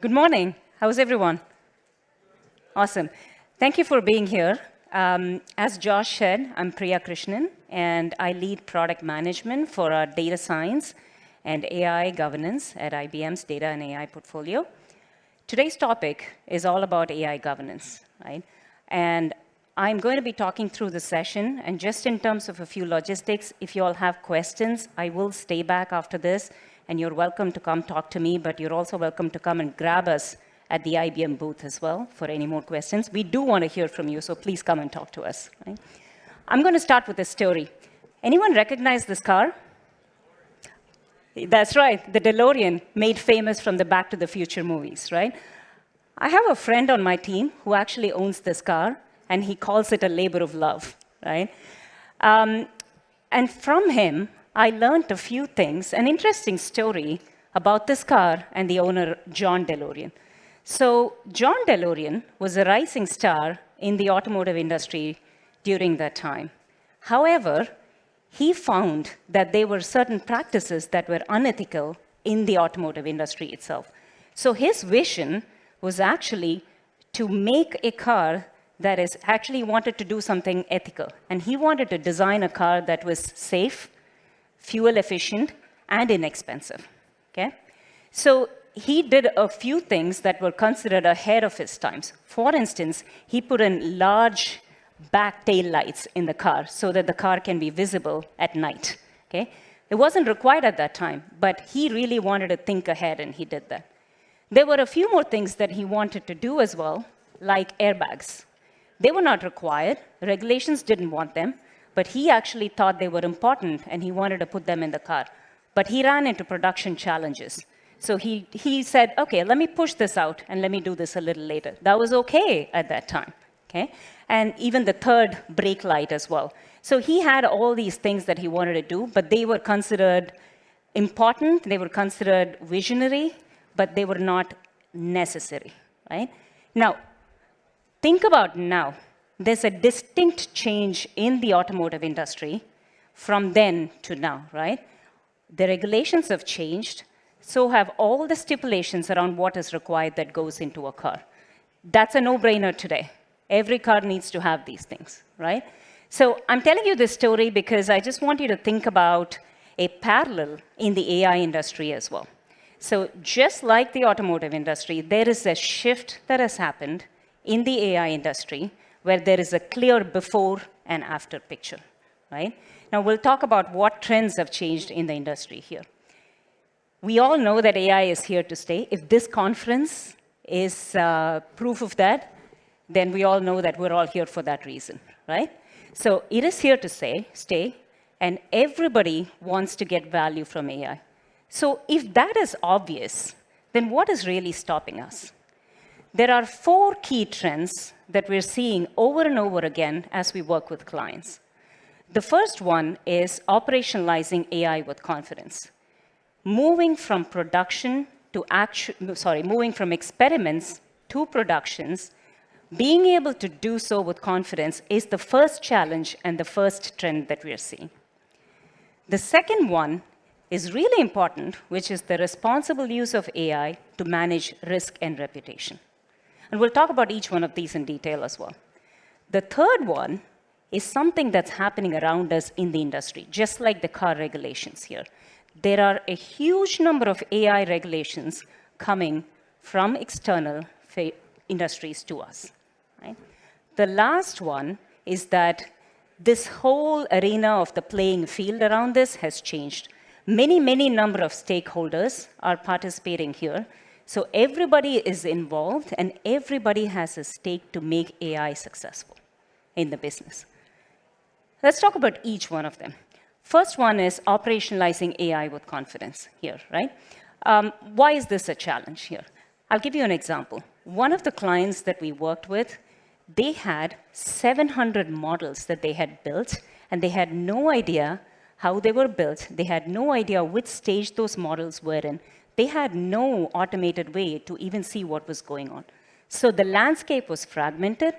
Good morning. How's everyone? Awesome. Thank you for being here. As Josh said, I'm Priya Krishnan, and I lead product management for our data science and AI governance at IBM's data and AI portfolio. Today's topic is all about AI governance, right? And I'm going to be talking through the session, and just in terms of a few logistics, if you all have questions, I will stay back after this, and you're welcome to come talk to me, but you're also welcome to come and grab us at the IBM booth as well for any more questions. We do want to hear from you, so please come and talk to us. Right? I'm going to start with a story. Anyone recognize this car? That's right, the DeLorean, made famous from the Back to the Future movies, right? I have a friend on my team who actually owns this car, and he calls it a labor of love, right? And from him, I learned a few things, an interesting story about this car and the owner, John DeLorean. So John DeLorean was a rising star in the automotive industry during that time. However, he found that there were certain practices that were unethical in the automotive industry itself. So his vision was actually to make a car that is actually wanted to do something ethical. And he wanted to design a car that was safe, fuel efficient, and inexpensive, okay? So he did a few things that were considered ahead of his times. For instance, he put in large back tail lights in the car so that the car can be visible at night, okay? It wasn't required at that time, but he really wanted to think ahead, and he did that. There were a few more things that he wanted to do as well, like airbags. They were not required. Regulations didn't want them, but he actually thought they were important, and he wanted to put them in the car. But he ran into production challenges. So he said, OK, let me push this out, and let me do this a little later. That was OK at that time, okay? And even the third brake light as well. So he had all these things that he wanted to do, but they were considered important, they were considered visionary, but they were not necessary, right? Now, think about now. There's a distinct change in the automotive industry from then to now, right? The regulations have changed, so have all the stipulations around what is required that goes into a car. That's a no-brainer today. Every car needs to have these things, right? So I'm telling you this story because I just want you to think about a parallel in the AI industry as well. So just like the automotive industry, there is a shift that has happened in the AI industry where there is a clear before and after picture, right? Now, we'll talk about what trends have changed in the industry here. We all know that AI is here to stay. If this conference is proof of that, then we all know that we're all here for that reason, right? So it is here to stay, and everybody wants to get value from AI. So if that is obvious, then what is really stopping us? There are 4 key trends that we're seeing over and over again as we work with clients. The first one is operationalizing AI with confidence. Moving from moving from experiments to productions, being able to do so with confidence is the first challenge and the first trend that we're seeing. The second one is really important, which is the responsible use of AI to manage risk and reputation. And we'll talk about each one of these in detail as well. The third one is something that's happening around us in the industry, just like the car regulations here. There are a huge number of AI regulations coming from external industries to us, right? The last one is that this whole arena of the playing field around this has changed. Many number of stakeholders are participating here. So everybody is involved, and everybody has a stake to make AI successful in the business. Let's talk about each one of them. First one is operationalizing AI with confidence here, right? Why is this a challenge here? I'll give you an example. One of the clients that we worked with, they had 700 models that they had built, and they had no idea how they were built. They had no idea which stage those models were in. They had no automated way to even see what was going on. So the landscape was fragmented.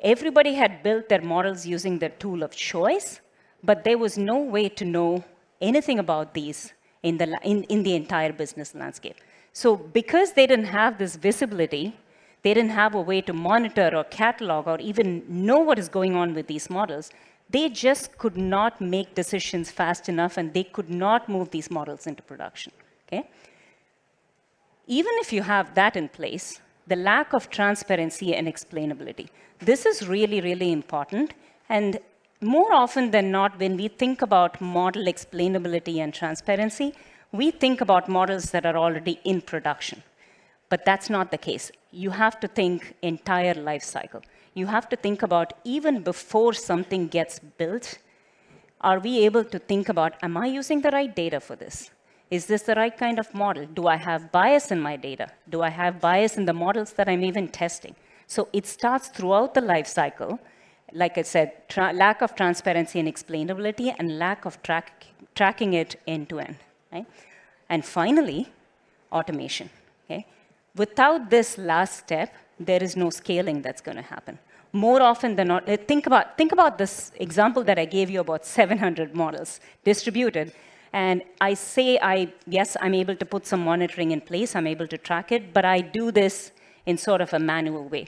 Everybody had built their models using their tool of choice, but there was no way to know anything about these in the entire business landscape. So because they didn't have this visibility, they didn't have a way to monitor or catalog or even know what is going on with these models, they just could not make decisions fast enough, and they could not move these models into production. Okay? Even if you have that in place, the lack of transparency and explainability. This is really, really important. And more often than not, when we think about model explainability and transparency, we think about models that are already in production. But that's not the case. You have to think entire life cycle. You have to think about even before something gets built, are we able to think about, am I using the right data for this? Is this the right kind of model? Do I have bias in my data? Do I have bias in the models that I'm even testing? So it starts throughout the life cycle. Like I said, lack of transparency and explainability, and lack of tracking it end to end. Right? And finally, automation. Okay? Without this last step, there is no scaling that's going to happen. More often than not, think about this example that I gave you about 700 models distributed. And I say, yes, I'm able to put some monitoring in place. I'm able to track it. But I do this in sort of a manual way.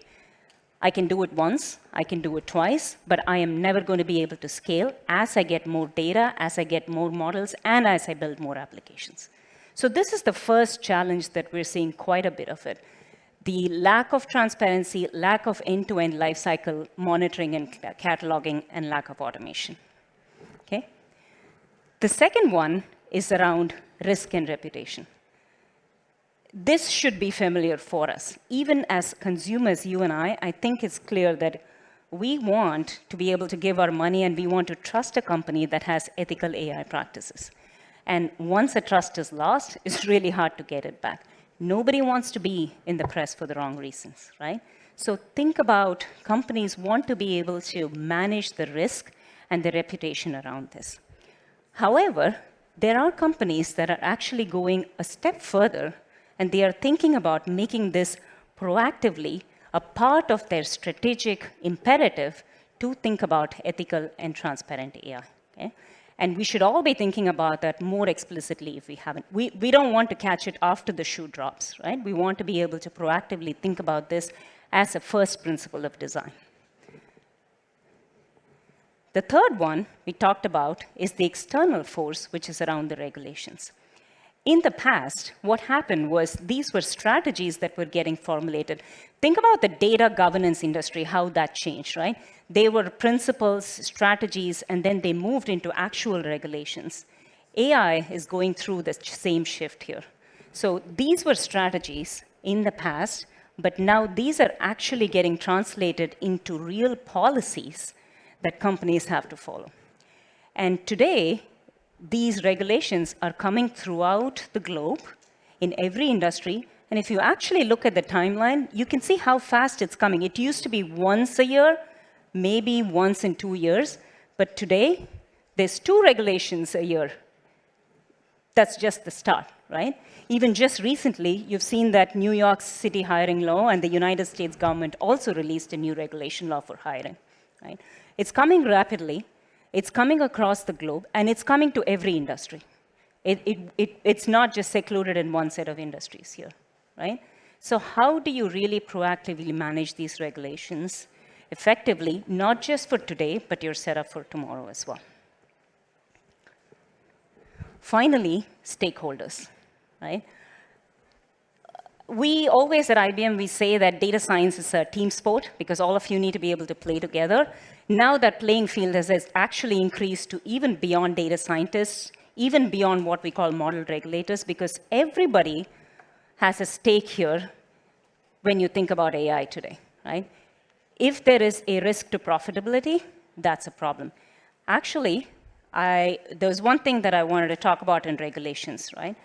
I can do it once. I can do it twice. But I am never going to be able to scale as I get more data, as I get more models, and as I build more applications. So this is the first challenge that we're seeing quite a bit of it. The lack of transparency, lack of end-to-end lifecycle monitoring and cataloging, and lack of automation. Okay? The second one is around risk and reputation. This should be familiar for us. Even as consumers, you and I think it's clear that we want to be able to give our money, and we want to trust a company that has ethical AI practices. And once a trust is lost, it's really hard to get it back. Nobody wants to be in the press for the wrong reasons, right? So think about companies want to be able to manage the risk and the reputation around this. However, there are companies that are actually going a step further, and they are thinking about making this proactively a part of their strategic imperative to think about ethical and transparent AI. Okay? And we should all be thinking about that more explicitly if we haven't. We don't want to catch it after the shoe drops, right? We want to be able to proactively think about this as a first principle of design. The third one we talked about is the external force, which is around the regulations. In the past, what happened was these were strategies that were getting formulated. Think about the data governance industry, how that changed, right? They were principles, strategies, and then they moved into actual regulations. AI is going through the same shift here. So these were strategies in the past, but now these are actually getting translated into real policies that companies have to follow. And today, these regulations are coming throughout the globe in every industry. And if you actually look at the timeline, you can see how fast it's coming. It used to be once a year, maybe once in 2 years. But today, there's 2 regulations a year. That's just the start, right? Even just recently, you've seen that New York City hiring law and the United States government also released a new regulation law for hiring, right? It's coming rapidly. It's coming across the globe, and it's coming to every industry. It's not just secluded in one set of industries here, right? So how do you really proactively manage these regulations effectively, not just for today, but you're set up for tomorrow as well? Finally, stakeholders, right? We always at IBM, we say that data science is a team sport because all of you need to be able to play together. Now that playing field has actually increased to even beyond data scientists, even beyond what we call model regulators, because everybody has a stake here when you think about AI today, right? If there is a risk to profitability, that's a problem. Actually, there's one thing that I wanted to talk about in regulations, right?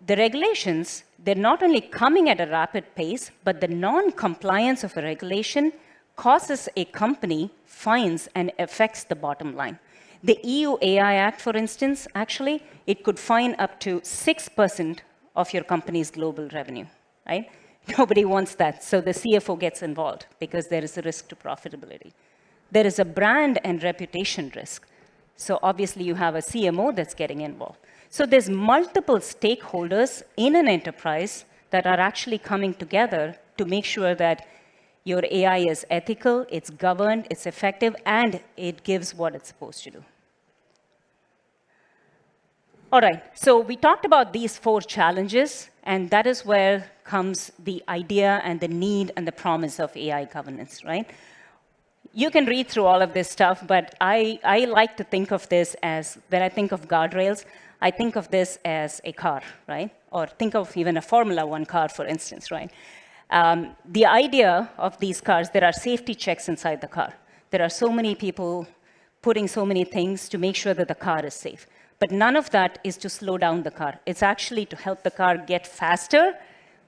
The regulations, they're not only coming at a rapid pace, but the non-compliance of a regulation causes a company fines and affects the bottom line. The EU AI Act, for instance, actually, it could fine up to 6% of your company's global revenue, right? Nobody wants that, so the CFO gets involved because there is a risk to profitability. There is a brand and reputation risk. So obviously you have a CMO that's getting involved. So there's multiple stakeholders in an enterprise that are actually coming together to make sure that your AI is ethical, it's governed, it's effective, and it gives what it's supposed to do. All right, so we talked about these 4 challenges, and that is where comes the idea and the need and the promise of AI governance, right? You can read through all of this stuff, but I like to think of this as, when I think of guardrails, I think of this as a car, right? Or think of even a Formula One car, for instance, right? The idea of these cars, there are safety checks inside the car. There are so many people putting so many things to make sure that the car is safe. But none of that is to slow down the car. It's actually to help the car get faster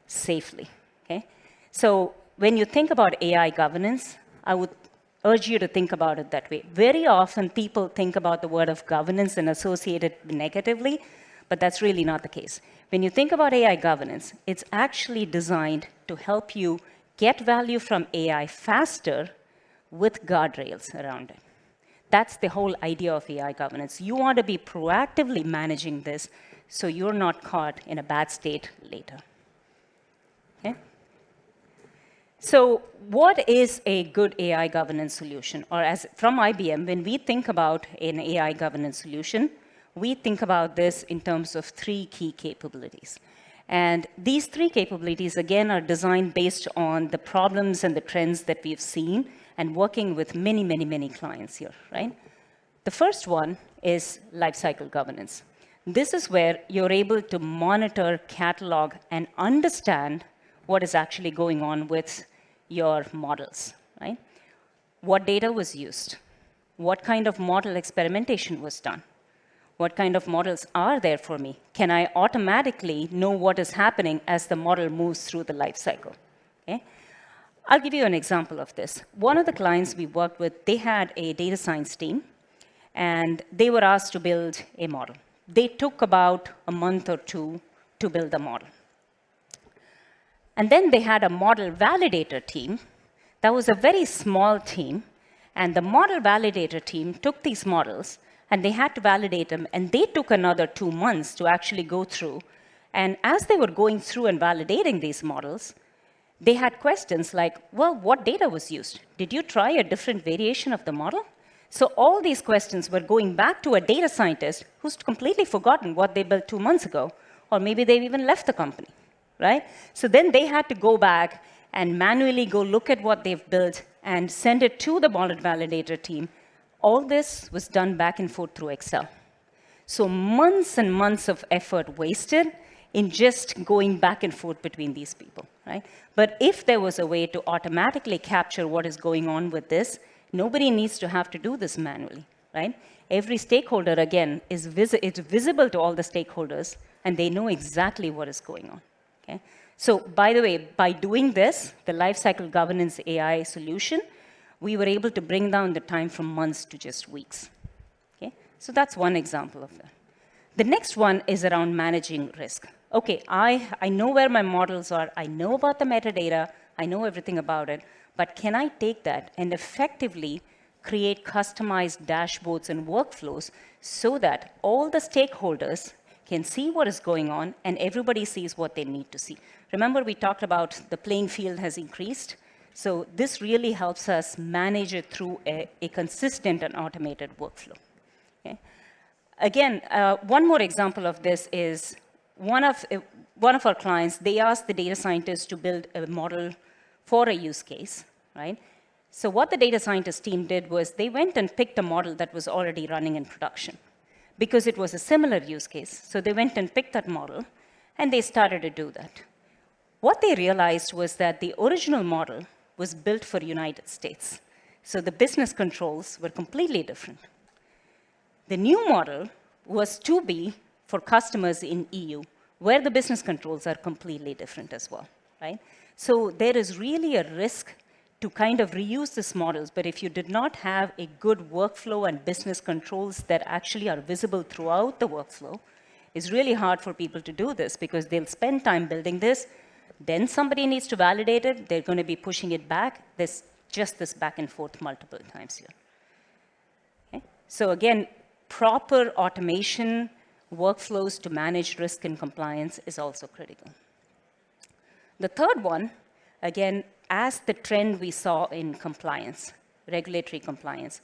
safely, okay? So when you think about AI governance, I would urge you to think about it that way. Very often, people think about the word of governance and associate it negatively, but that's really not the case. When you think about AI governance, it's actually designed to help you get value from AI faster with guardrails around it. That's the whole idea of AI governance. You want to be proactively managing this so you're not caught in a bad state later. Okay? So what is a good AI governance solution? Or as from IBM, when we think about an AI governance solution, we think about this in terms of 3 key capabilities. And these 3 capabilities, again, are designed based on the problems and the trends that we've seen and working with many, many, many clients here, right? The first one is lifecycle governance. This is where you're able to monitor, catalog, and understand what is actually going on with your models, right? What data was used? What kind of model experimentation was done? What kind of models are there for me? Can I automatically know what is happening as the model moves through the life cycle? Okay? I'll give you an example of this. One of the clients we worked with, they had a data science team, and they were asked to build a model. They took about a month or 2 to build the model. And then they had a model validator team. That was a very small team, and the model validator team took these models, and they had to validate them, and they took another 2 months to actually go through. And as they were going through and validating these models, they had questions like, well, what data was used? Did you try a different variation of the model? So all these questions were going back to a data scientist who's completely forgotten what they built 2 months ago, or maybe they've even left the company, right? So then they had to go back and manually go look at what they've built and send it to the model validator team. All this was done back and forth through Excel. So months and months of effort wasted in just going back and forth between these people, right? But if there was a way to automatically capture what is going on with this, nobody needs to have to do this manually, right? Every stakeholder, again, it's visible to all the stakeholders, and they know exactly what is going on, okay? So by the way, by doing this, the lifecycle governance AI solution, we were able to bring down the time from months to just weeks, okay? So that's one example of that. The next one is around managing risk. Okay, I know where my models are, I know about the metadata, I know everything about it, but can I take that and effectively create customized dashboards and workflows so that all the stakeholders can see what is going on and everybody sees what they need to see? Remember, we talked about the playing field has increased. So this really helps us manage it through a consistent and automated workflow. Okay? Again, one more example of this is one of our clients, they asked the data scientists to build a model for a use case, right? So what the data scientist team did was they went and picked a model that was already running in production because it was a similar use case. So they went and picked that model, and they started to do that. What they realized was that the original model was built for United States. So the business controls were completely different. The new model was to be for customers in EU, where the business controls are completely different as well, right? So there is really a risk to kind of reuse these models, but if you did not have a good workflow and business controls that actually are visible throughout the workflow, it's really hard for people to do this because they'll spend time building this, then somebody needs to validate it, they're going to be pushing it back. There's just this back and forth multiple times here. Okay? So again, proper automation workflows to manage risk and compliance is also critical. The third one, again, as the trend we saw in compliance, regulatory compliance,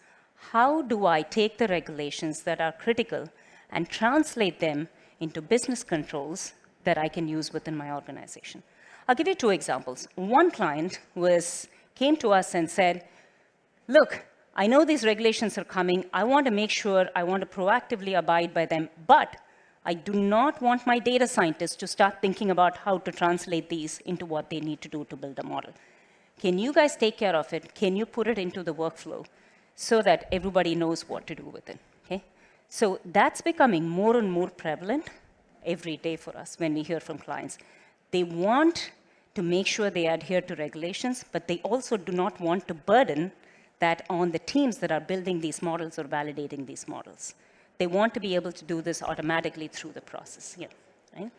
how do I take the regulations that are critical and translate them into business controls that I can use within my organization? I'll give you two examples. One client came to us and said, look, I know these regulations are coming. I want to make sure, I want to proactively abide by them, but I do not want my data scientists to start thinking about how to translate these into what they need to do to build a model. Can you guys take care of it? Can you put it into the workflow so that everybody knows what to do with it? Okay? So that's becoming more and more prevalent every day for us when we hear from clients. They want to make sure they adhere to regulations, but they also do not want to burden that on the teams that are building these models or validating these models. They want to be able to do this automatically through the process here, right?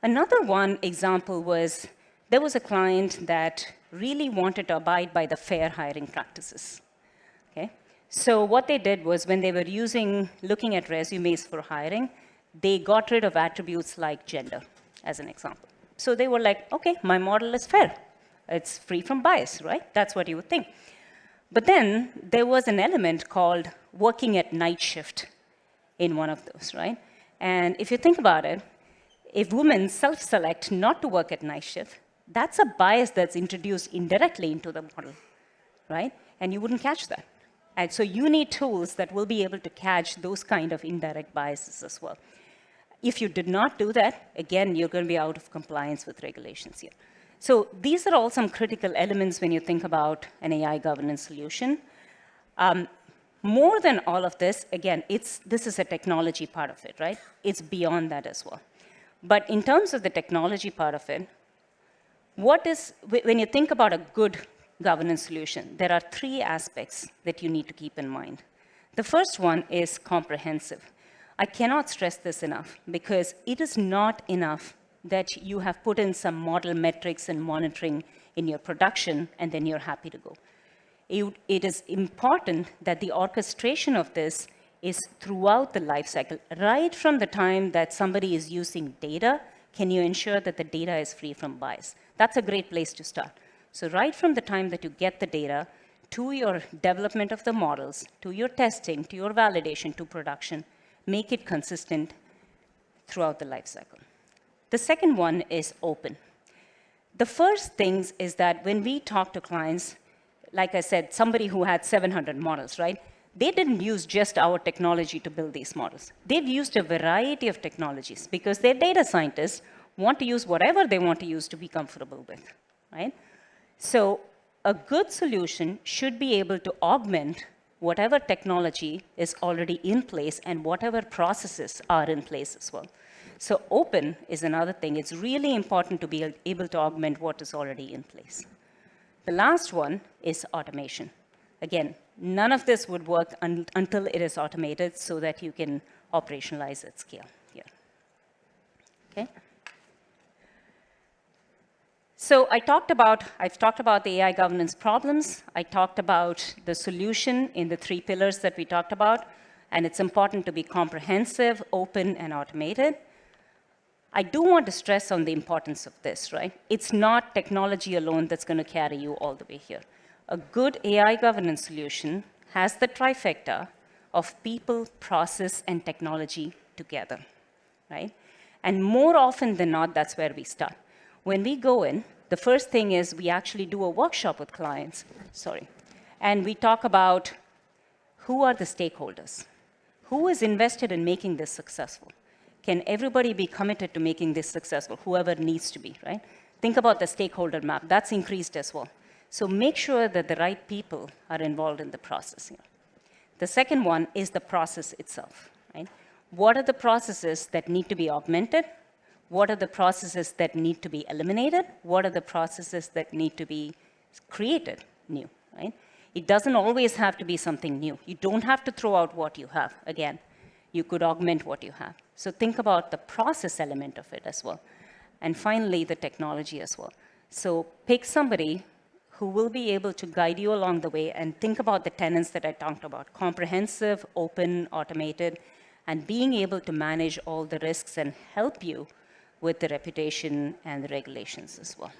Another one example was, there was a client that really wanted to abide by the fair hiring practices, okay? So what they did was, when they were looking at resumes for hiring, they got rid of attributes like gender, as an example. So they were like, okay, my model is fair. It's free from bias, right? That's what you would think. But then there was an element called working at night shift in one of those, right? And if you think about it, if women self-select not to work at night shift, that's a bias that's introduced indirectly into the model, right? And you wouldn't catch that. And so you need tools that will be able to catch those kind of indirect biases as well. If you did not do that, again, you're going to be out of compliance with regulations here. So these are all some critical elements when you think about an AI governance solution. More than all of this, again, this is a technology part of it, right? It's beyond that as well. But in terms of the technology part of it, when you think about a good governance solution, there are three aspects that you need to keep in mind. The first one is comprehensive. I cannot stress this enough, because it is not enough that you have put in some model metrics and monitoring in your production and then you're happy to go. It is important that the orchestration of this is throughout the life cycle. Right from the time that somebody is using data, can you ensure that the data is free from bias? That's a great place to start. So right from the time that you get the data, to your development of the models, to your testing, to your validation, to production, make it consistent throughout the life cycle. The second one is open. The first things is that when we talk to clients, like I said, somebody who had 700 models, right? They didn't use just our technology to build these models. They've used a variety of technologies because their data scientists want to use whatever they want to use to be comfortable with, right? So a good solution should be able to augment whatever technology is already in place and whatever processes are in place as well. So open is another thing. It's really important to be able to augment what is already in place. The last one is automation. Again, none of this would work until it is automated so that you can operationalize at scale here. Okay? So I've talked about the AI governance problems. I talked about the solution in the three pillars that we talked about, and it's important to be comprehensive, open, and automated. I do want to stress on the importance of this, right? It's not technology alone that's going to carry you all the way here. A good AI governance solution has the trifecta of people, process, and technology together, right? And more often than not, that's where we start. When we go in, the first thing is we actually do a workshop with clients, and we talk about who are the stakeholders, who is invested in making this successful. Can everybody be committed to making this successful, whoever needs to be, right? Think about the stakeholder map. That's increased as well. So make sure that the right people are involved in the process here. The second one is the process itself, right? What are the processes that need to be augmented? What are the processes that need to be eliminated? What are the processes that need to be created new, right? It doesn't always have to be something new. You don't have to throw out what you have. Again, you could augment what you have. So think about the process element of it as well. And finally, the technology as well. So pick somebody who will be able to guide you along the way and think about the tenets that I talked about: comprehensive, open, automated, and being able to manage all the risks and help you with the reputation and the regulations as well.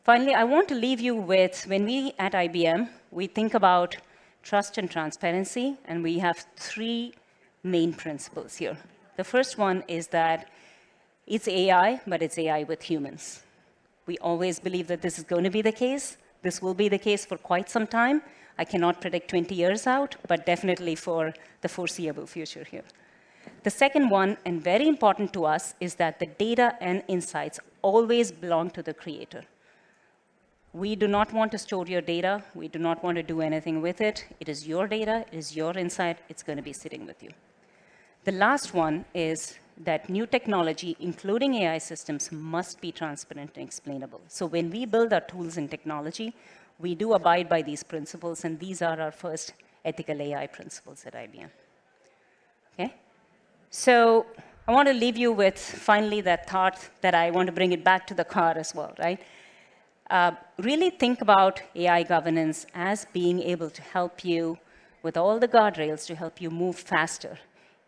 Finally, I want to leave you with, when we at IBM, we think about trust and transparency, and we have three main principles here. The first one is that it's AI, but it's AI with humans. We always believe that this is going to be the case. This will be the case for quite some time. I cannot predict 20 years out, but definitely for the foreseeable future here. The second one, and very important to us, is that the data and insights always belong to the creator. We do not want to store your data. We do not want to do anything with it. It is your data. It is your insight. It's going to be sitting with you. The last one is that new technology, including AI systems, must be transparent and explainable. So when we build our tools and technology, we do abide by these principles, and these are our first ethical AI principles at IBM. Okay? So I want to leave you with, finally, that thought that I want to bring it back to the car as well, right? Really think about AI governance as being able to help you with all the guardrails to help you move faster.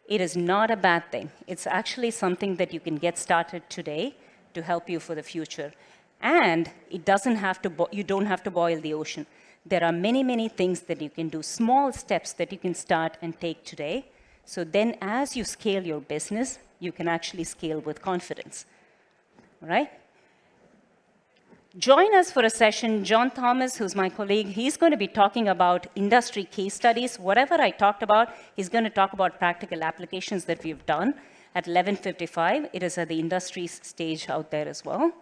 It is not a bad thing. It's actually something that you can get started today to help you for the future. And it doesn't have to you don't have to boil the ocean. There are many, many things that you can do, small steps that you can start and take today. So then as you scale your business, you can actually scale with confidence, all right? Join us for a session. John Thomas, who's my colleague, he's going to be talking about industry case studies. Whatever I talked about, he's going to talk about practical applications that we've done at 11:55. It is at the industry stage out there as well.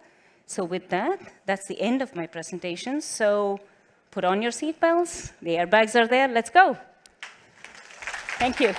So with that, that's the end of my presentation. So put on your seatbelts. The airbags are there. Let's go. Thank you.